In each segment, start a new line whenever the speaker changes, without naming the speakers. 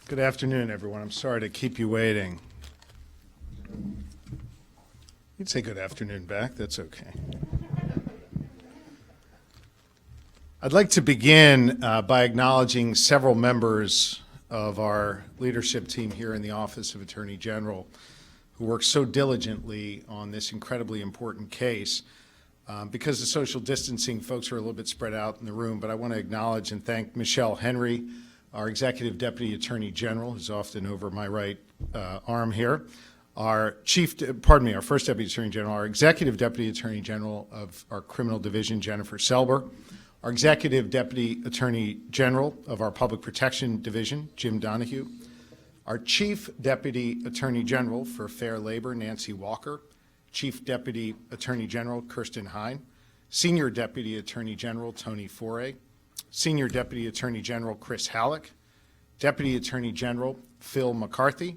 Good afternoon, everyone. I'm sorry to keep you waiting. You'd say good afternoon back. That's okay. I'd like to begin by acknowledging several members of our leadership team here in the Office of Attorney General who worked so diligently on this incredibly important case. Because of social distancing, folks are a little bit spread out in the room, but I want to acknowledge and thank Michelle Henry, our Executive Deputy Attorney General, who's often over my right arm here, our First Deputy Attorney General, our Executive Deputy Attorney General of our Criminal Division, Jennifer Selber, our Executive Deputy Attorney General of our Public Protection Division, Jim Donahue, our Chief Deputy Attorney General for Fair Labor, Nancy Walker, Chief Deputy Attorney General Kirsten Hine, Senior Deputy Attorney General Tony Foray, Senior Deputy Attorney General Chris Halleck, Deputy Attorney General Phil McCarthy,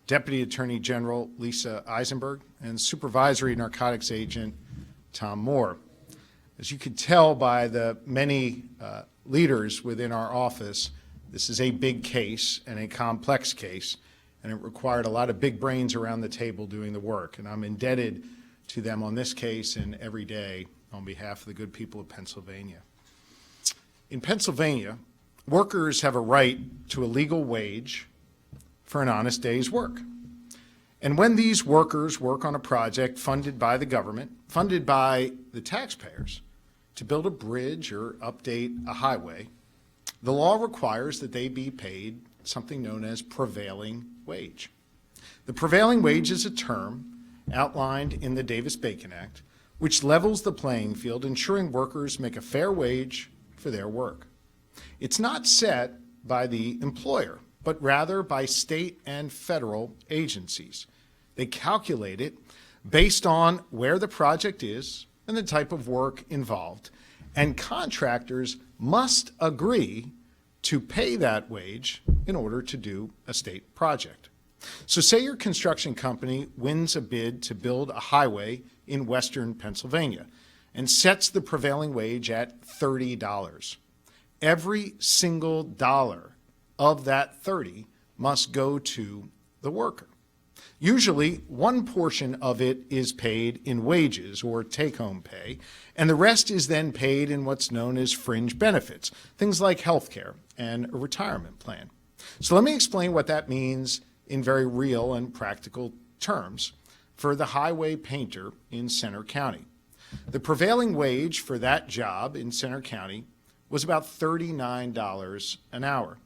Deputy Attorney General Lisa Eisenberg, and Supervisory Narcotics Agent Tom Moore. As you can tell by the many leaders within our office, this is a big case and a complex case, and it required a lot of big brains around the table doing the work. And I'm indebted to them on this case and every day on behalf of the good people of Pennsylvania. In Pennsylvania, workers have a right to a legal wage for an honest day's work. And when these workers work on a project funded by the government, funded by the taxpayers, to build a bridge or update a highway, the law requires that they be paid something known as prevailing wage. The prevailing wage is a term outlined in the Davis-Bacon Act, which levels the playing field, ensuring workers make a fair wage for their work. It's not set by the employer, but rather by state and federal agencies. They calculate it based on where the project is and the type of work involved, and contractors must agree to pay that wage in order to do a state project. So say your construction company wins a bid to build a highway in western Pennsylvania and sets the prevailing wage at $30. Every single dollar of that $30 must go to the worker. Usually, one portion of it is paid in wages or take-home pay, and the rest is then paid in what's known as fringe benefits, things like health care and a retirement plan. So let me explain what that means in very real and practical terms for the highway painter in Center County. The prevailing wage for that job in Center County was about $39 an hour.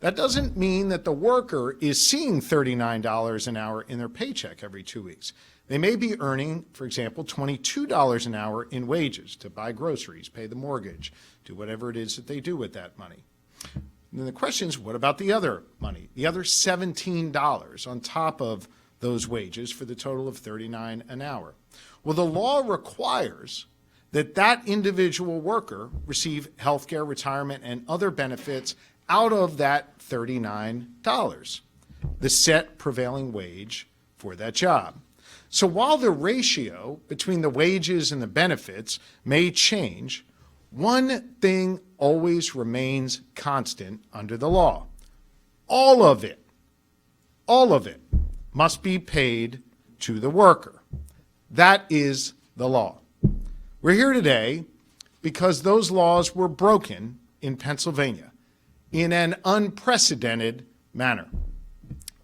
That doesn't mean that the worker is seeing $39 an hour in their paycheck every 2 weeks. They may be earning, for example, $22 an hour in wages to buy groceries, pay the mortgage, do whatever it is that they do with that money. And then the question is, what about the other money, the other $17 on top of those wages for the total of $39 an hour? Well, the law requires that that individual worker receive health care, retirement, and other benefits out of that $39, the set prevailing wage for that job. So while the ratio between the wages and the benefits may change, one thing always remains constant under the law. All of it must be paid to the worker. That is the law. We're here today because those laws were broken in Pennsylvania in an unprecedented manner.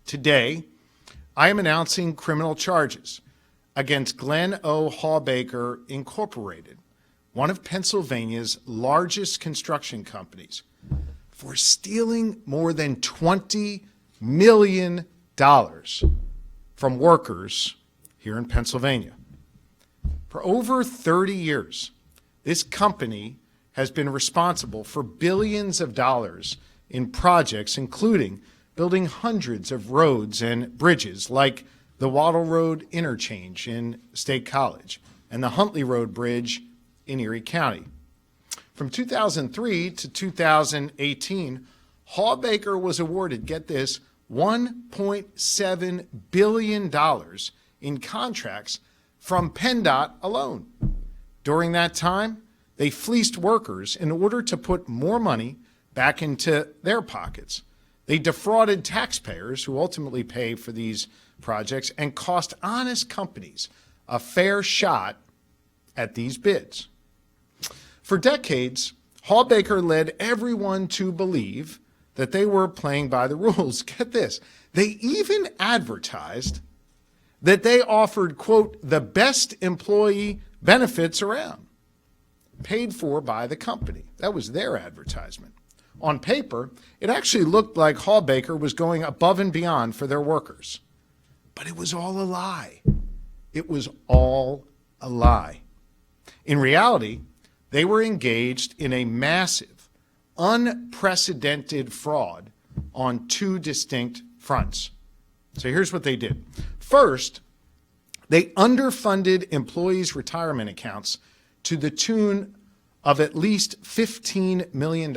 Today, I am announcing criminal charges against Glenn O. Hawbaker Incorporated, one of Pennsylvania's largest construction companies, for stealing more than $20 million from workers here in Pennsylvania. For over 30 years, this company has been responsible for billions of dollars in projects, including building hundreds of roads and bridges like the Wattle Road Interchange in State College and the Huntley Road Bridge in Erie County. From 2003 to 2018, Hawbaker was awarded, get this, $1.7 billion in contracts from PennDOT alone. During that time, they fleeced workers in order to put more money back into their pockets. They defrauded taxpayers who ultimately pay for these projects and cost honest companies a fair shot at these bids. For decades, Hawbaker led everyone to believe that they were playing by the rules. Get this, they even advertised that they offered, quote, the best employee benefits around, paid for by the company. That was their advertisement. On paper, it actually looked like Hawbaker was going above and beyond for their workers. But it was all a lie. It was all a lie. In reality, they were engaged in a massive, unprecedented fraud on two distinct fronts. So here's what they did. First, they underfunded employees' retirement accounts to the tune of at least $15 million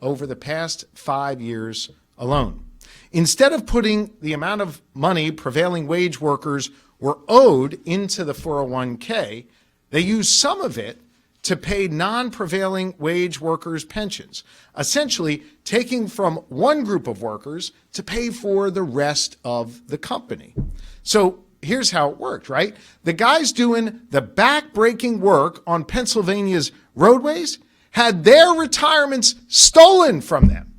over the past 5 years alone. Instead of putting the amount of money prevailing wage workers were owed into the 401k, they used some of it to pay non-prevailing wage workers' pensions, essentially taking from one group of workers to pay for the rest of the company. So here's how it worked, right? The guys doing the back-breaking work on Pennsylvania's roadways had their retirements stolen from them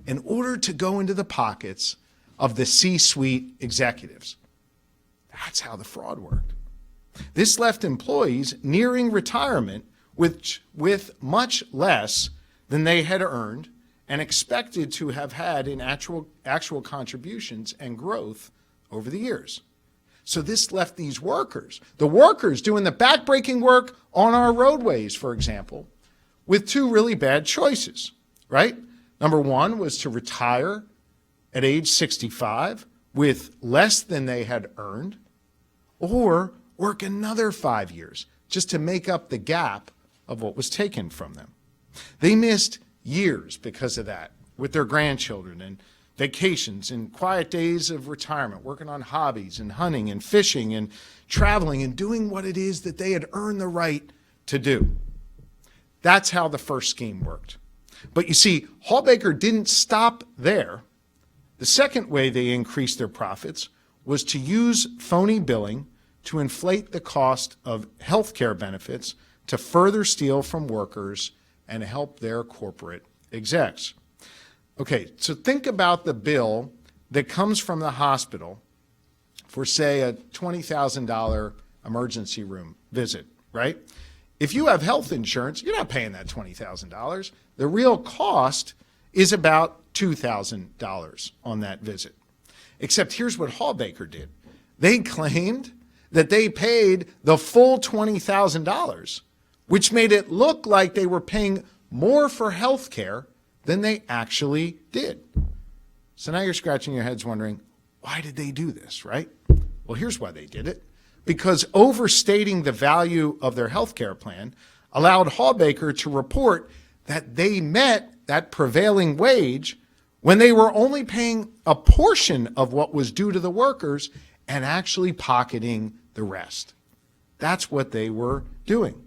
in order to go into the pockets of the C-suite executives. That's how the fraud worked. This left employees nearing retirement with much less than they had earned and expected to have had in actual contributions and growth over the years. So this left these workers, the workers doing the backbreaking work on our roadways, for example, with two really bad choices, right? Number one was to retire at age 65 with less than they had earned, or work another 5 years just to make up the gap of what was taken from them. They missed years because of that with their grandchildren and vacations and quiet days of retirement, working on hobbies and hunting and fishing and traveling and doing what it is that they had earned the right to do. That's how the first scheme worked. But you see, Hawbaker didn't stop there. The second way they increased their profits was to use phony billing to inflate the cost of health care benefits to further steal from workers and help their corporate execs. Okay, so think about the bill that comes from the hospital for, say, a $20,000 emergency room visit, right? If you have health insurance, you're not paying that $20,000. The real cost is about $2,000 on that visit. Except here's what Hawbaker did. They claimed that they paid the full $20,000, which made it look like they were paying more for health care than they actually did. So now you're scratching your heads wondering, why did they do this, right? Well, here's why they did it. Because overstating the value of their health care plan allowed Hawbaker to report that they met that prevailing wage when they were only paying a portion of what was due to the workers and actually pocketing the rest. That's what they were doing.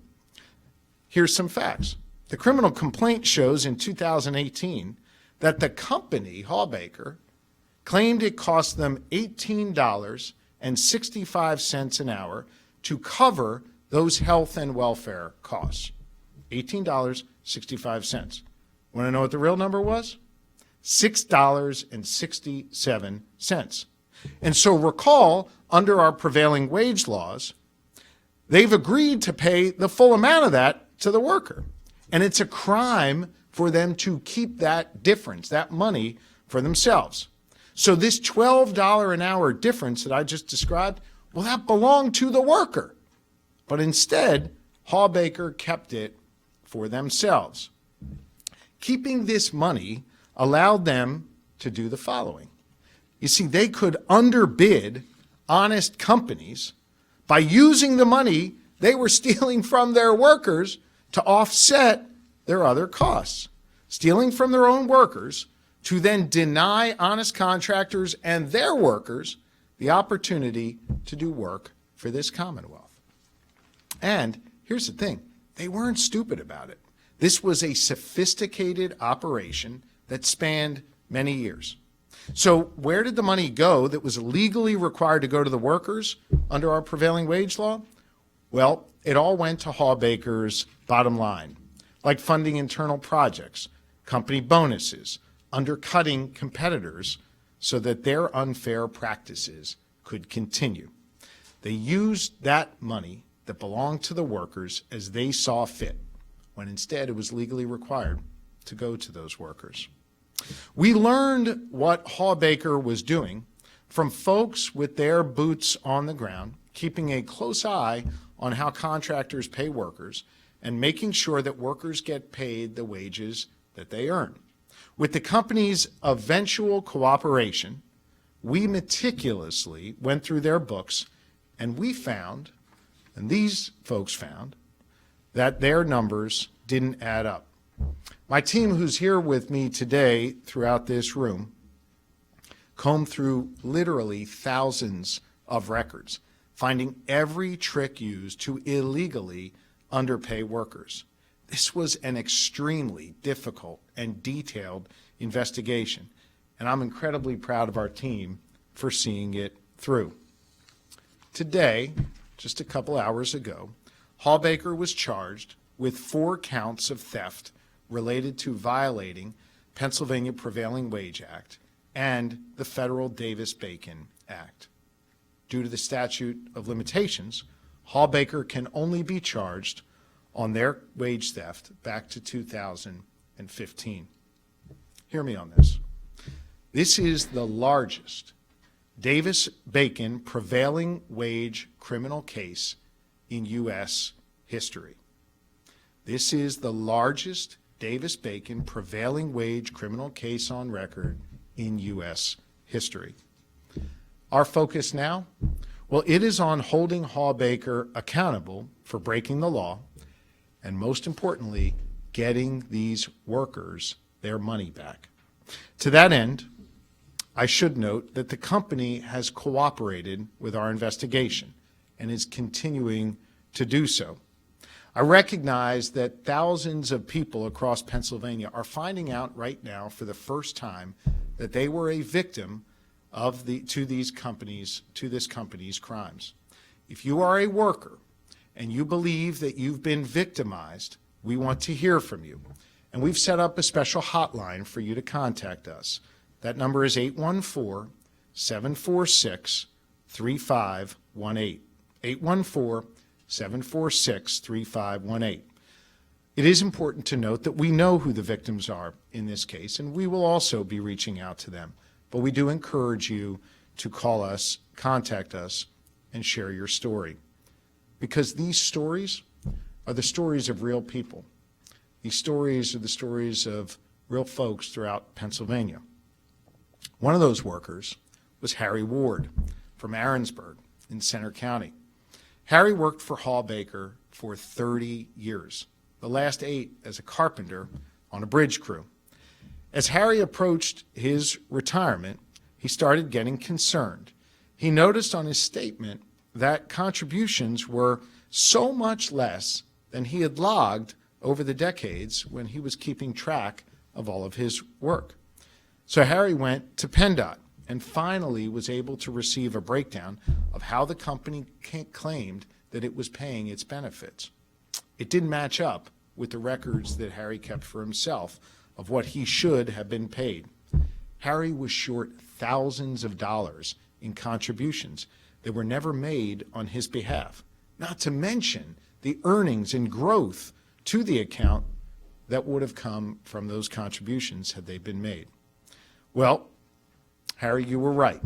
Here's some facts. The criminal complaint shows in 2018 that the company, Hawbaker, claimed it cost them $18.65 an hour to cover those health and welfare costs. $18.65. Want to know what the real number was? $6.67. And so recall, under our prevailing wage laws, they've agreed to pay the full amount of that to the worker. And it's a crime for them to keep that difference, that money, for themselves. So this $12 an hour difference that I just described, well, that belonged to the worker. But instead, Hawbaker kept it for themselves. Keeping this money allowed them to do the following. You see, they could underbid honest companies by using the money they were stealing from their workers to offset their other costs, stealing from their own workers to then deny honest contractors and their workers the opportunity to do work for this Commonwealth. And here's the thing, they weren't stupid about it. This was a sophisticated operation that spanned many years. So where did the money go that was legally required to go to the workers under our prevailing wage law? Well, it all went to Hawbaker's bottom line, like funding internal projects, company bonuses, undercutting competitors so that their unfair practices could continue. They used that money that belonged to the workers as they saw fit, when instead it was legally required to go to those workers. We learned what Hawbaker was doing from folks with their boots on the ground, keeping a close eye on how contractors pay workers and making sure that workers get paid the wages that they earn. With the company's eventual cooperation, we meticulously went through their books and we found, and these folks found, that their numbers didn't add up. My team, who's here with me today throughout this room, combed through literally thousands of records, finding every trick used to illegally underpay workers. This was an extremely difficult and detailed investigation, and I'm incredibly proud of our team for seeing it through. Today, just a couple hours ago, Hawbaker was charged with 4 counts of theft related to violating Pennsylvania Prevailing Wage Act and the federal Davis-Bacon Act. Due to the statute of limitations, Hawbaker can only be charged on their wage theft back to 2015. Hear me on this. This is the largest Davis-Bacon prevailing wage criminal case in U.S. history. This is the largest Davis-Bacon prevailing wage criminal case on record in U.S. history. Our focus now? Well, it is on holding Hawbaker accountable for breaking the law and, most importantly, getting these workers their money back. To that end, I should note that the company has cooperated with our investigation and is continuing to do so. I recognize that thousands of people across Pennsylvania are finding out right now for the first time that they were a victim of this company's crimes. If you are a worker and you believe that you've been victimized, we want to hear from you. And we've set up a special hotline for you to contact us. That number is 814-746-3518. 814-746-3518. It is important to note that we know who the victims are in this case, and we will also be reaching out to them. But we do encourage you to call us, contact us, and share your story. Because these stories are the stories of real people. These stories are the stories of real folks throughout Pennsylvania. One of those workers was Harry Ward from Aaronsburg in Center County. Harry worked for Hawbaker for 30 years, the last 8 as a carpenter on a bridge crew. As Harry approached his retirement, he started getting concerned. He noticed on his statement that contributions were so much less than he had logged over the decades when he was keeping track of all of his work. So Harry went to PennDOT and finally was able to receive a breakdown of how the company claimed that it was paying its benefits. It didn't match up with the records that Harry kept for himself of what he should have been paid. Harry was short thousands of dollars in contributions that were never made on his behalf, not to mention the earnings and growth to the account that would have come from those contributions had they been made. Well, Harry, you were right,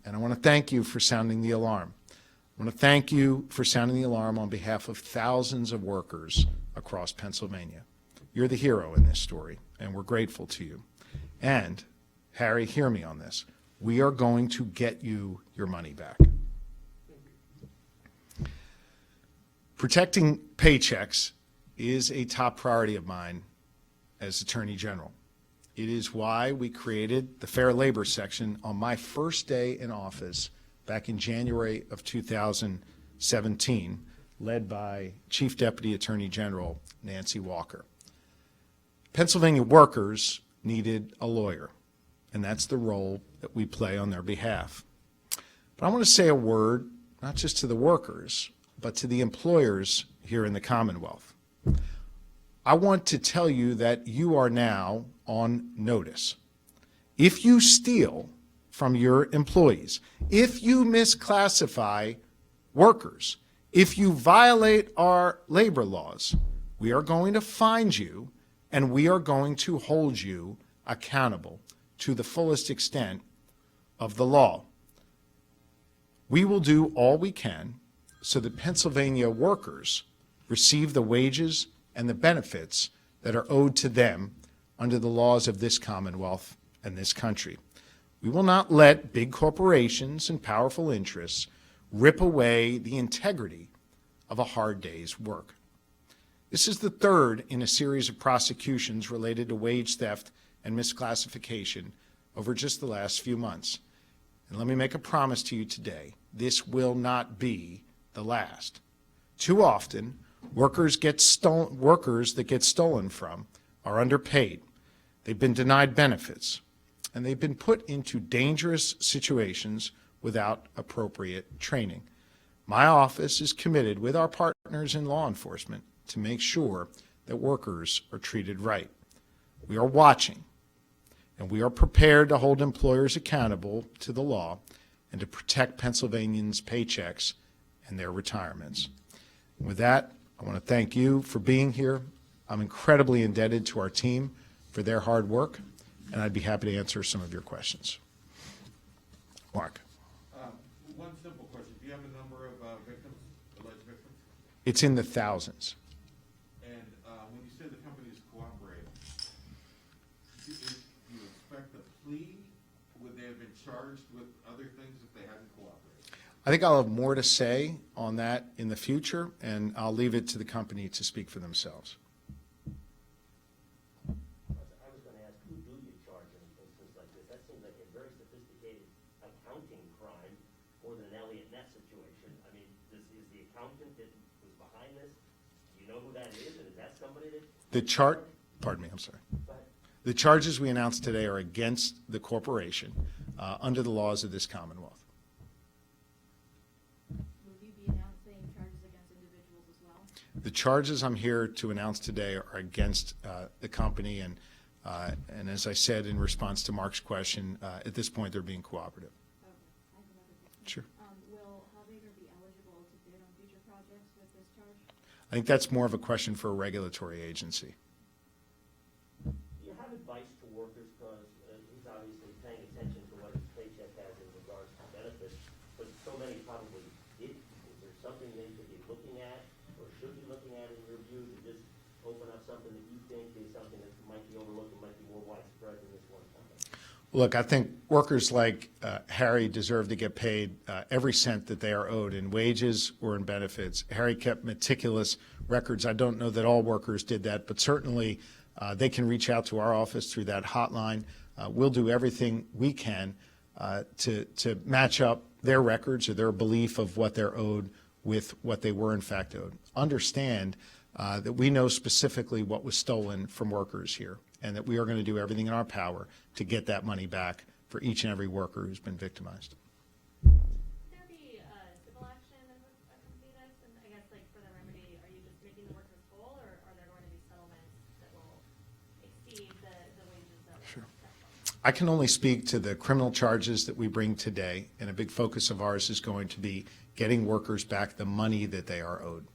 and I want to thank you for sounding the alarm. I want to thank you for sounding the alarm on behalf of thousands of workers across Pennsylvania. You're the hero in this story, and we're grateful to you. And, Harry, hear me on this. We are going to get you your money back. Protecting paychecks is a top priority of mine as Attorney General. It is why we created the Fair Labor section on my first day in office back in January of 2017, led by Chief Deputy Attorney General Nancy Walker. Pennsylvania workers needed a lawyer. and that's the role that we play on their behalf. But I want to say a word, not just to the workers, but to the employers here in the Commonwealth. I want to tell you that you are now on notice. If you steal from your employees, if you misclassify workers, if you violate our labor laws, we are going to find you and we are going to hold you accountable to the fullest extent of the law. We will do all we can so that Pennsylvania workers receive the wages and the benefits that are owed to them under the laws of this Commonwealth and this country. We will not let big corporations and powerful interests rip away the integrity of a hard day's work. This is the third in a series of prosecutions related to wage theft and misclassification over just the last few months. And let me make a promise to you today, this will not be the last. Too often, workers that get stolen from are underpaid. They've been denied benefits, and they've been put into dangerous situations without appropriate training. My office is committed with our partners in law enforcement to make sure that workers are treated right. We are watching, and we are prepared to hold employers accountable to the law and to protect Pennsylvanians' paychecks and their retirements. With that, I want to thank you for being here. I'm incredibly indebted to our team for their hard work, and I'd be happy to answer some of your questions. Mark.
One simple question. Do you have a number of victims, alleged victims?
It's in the thousands.
And when you say the company is cooperating, do you expect a plea? Would they have been charged with other things if they hadn't cooperated?
I think I'll have more to say on that in the future, and I'll leave it to the company to speak for themselves.
I was going to ask, who do you charge in instances like this? That seems like a very sophisticated accounting crime more than an Elliott Ness situation. I mean, is the accountant that was behind this, do you know who that is, and is that somebody that?
Pardon me, I'm sorry. The charges we announced today are against the corporation under the laws of this Commonwealth.
Will you be announcing charges against individuals as well?
The charges I'm here to announce today are against the company, and as I said in response to Mark's question, at this point they're being cooperative.
Okay, I have another question.
Sure.
Will Hawbaker be eligible to bid on future projects with this charge?
I think that's more of a question for a regulatory agency.
Do you have advice to workers, because he's obviously paying attention to what his paycheck has in regards to benefits, but so many probably didn't. Is there something they should be looking at, or should be looking at in your view, to just open up something that you think is something that might be overlooked and might be more widespread than this one company?
Look, I think workers like Harry deserve to get paid every cent that they are owed in wages or in benefits. Harry kept meticulous records. I don't know that all workers did that, but certainly they can reach out to our office through that hotline. We'll do everything we can to match up their records or their belief of what they're owed with what they were in fact owed. Understand that we know specifically what was stolen from workers here, and that we are going to do everything in our power to get that money back for each and every worker who's been victimized.
Would there be civil action that would accompany this? And I guess, like, for the remedy, are you just making the workers whole, or are there going to be settlements that will exceed the wages that
Sure.
were
I can only speak to the criminal charges that we bring today, and a big focus of ours is going to be getting workers back the money that they are owed.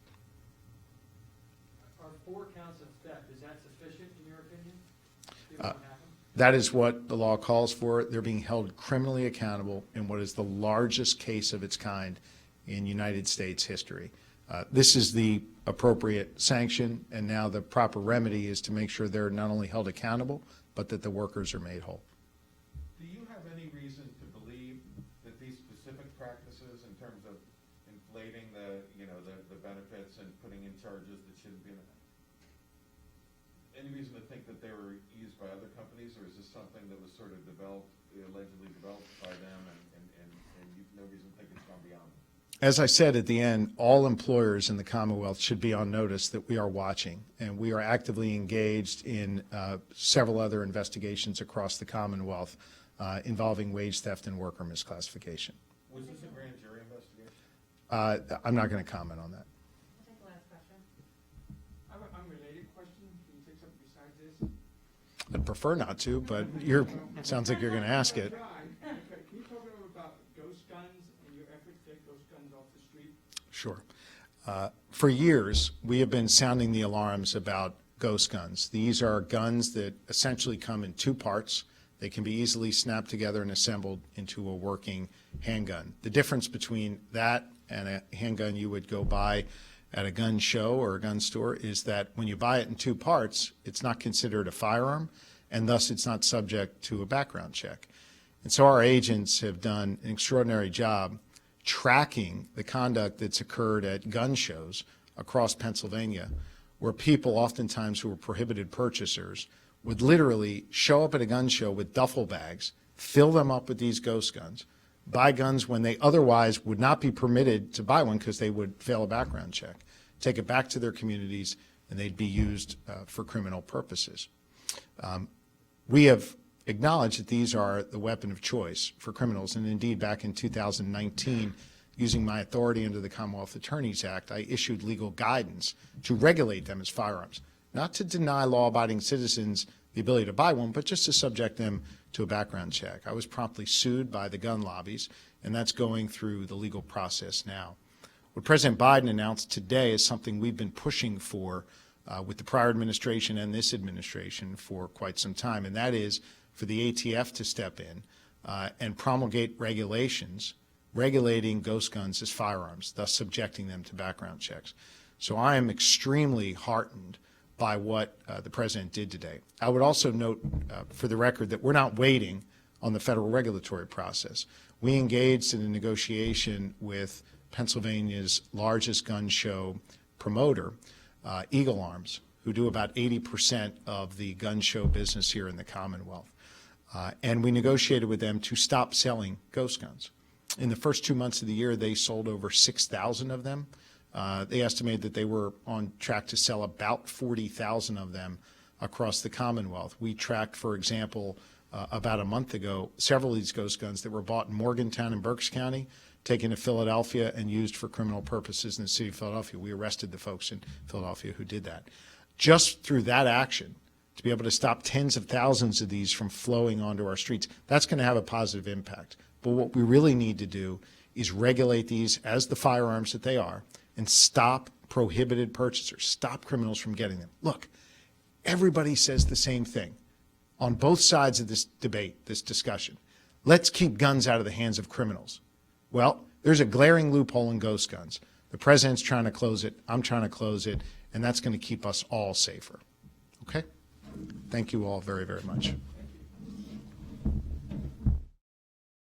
Are 4 counts of theft, is that sufficient in your opinion? Given what happened?
That is what the law calls for. They're being held criminally accountable in what is the largest case of its kind in United States history. This is the appropriate sanction, and now the proper remedy is to make sure they're not only held accountable, but that the workers are made whole.
Do you have any reason to believe that these specific practices in terms of inflating the benefits and putting in charges that shouldn't be in it? Any reason to think that they were used by other companies, or is this something that was sort of allegedly developed by them, and you have no reason to think it's gone beyond them?
As I said at the end, all employers in the Commonwealth should be on notice that we are watching, and we are actively engaged in several other investigations across the Commonwealth involving wage theft and worker misclassification.
Was this a grand jury investigation?
I'm not going to comment on that.
I'll take the last question.
I have an unrelated question. Can you take something besides this?
I'd prefer not to, but sounds like you're going to ask it.
Try. Okay. Can you talk a little about ghost guns and your efforts to get ghost guns off the street?
Sure. For years, we have been sounding the alarms about ghost guns. These are guns that essentially come in two parts. They can be easily snapped together and assembled into a working handgun. The difference between that and a handgun you would go buy at a gun show or a gun store is that when you buy it in two parts, it's not considered a firearm, and thus it's not subject to a background check. And so our agents have done an extraordinary job tracking the conduct that's occurred at gun shows across Pennsylvania, where people oftentimes who were prohibited purchasers would literally show up at a gun show with duffel bags, fill them up with these ghost guns, buy guns when they otherwise would not be permitted to buy one because they would fail a background check, take it back to their communities, and they'd be used for criminal purposes. We have acknowledged that these are the weapon of choice for criminals, and indeed back in 2019, using my authority under the Commonwealth Attorneys Act, I issued legal guidance to regulate them as firearms, not to deny law-abiding citizens the ability to buy one, but just to subject them to a background check. I was promptly sued by the gun lobbies, and that's going through the legal process now. What President Biden announced today is something we've been pushing for with the prior administration and this administration for quite some time, and that is for the ATF to step in and promulgate regulations regulating ghost guns as firearms, thus subjecting them to background checks. So I am extremely heartened by what the President did today. I would also note for the record that we're not waiting on the federal regulatory process. We engaged in a negotiation with Pennsylvania's largest gun show promoter, Eagle Arms, who do about 80% of the gun show business here in the Commonwealth. And we negotiated with them to stop selling ghost guns. In the first 2 months of the year, they sold over 6,000 of them. They estimated that they were on track to sell about 40,000 of them across the Commonwealth. We tracked, for example, about a month ago, several of these ghost guns that were bought in Morgantown and Berks County, taken to Philadelphia and used for criminal purposes in the city of Philadelphia. We arrested the folks in Philadelphia who did that. Just through that action, to be able to stop tens of thousands of these from flowing onto our streets, that's going to have a positive impact. But what we really need to do is regulate these as the firearms that they are and stop prohibited purchasers, stop criminals from getting them. Look, everybody says the same thing on both sides of this debate, this discussion. Let's keep guns out of the hands of criminals. Well, there's a glaring loophole in ghost guns. The President's trying to close it, I'm trying to close it, and that's going to keep us all safer. Okay? Thank you all very, very much.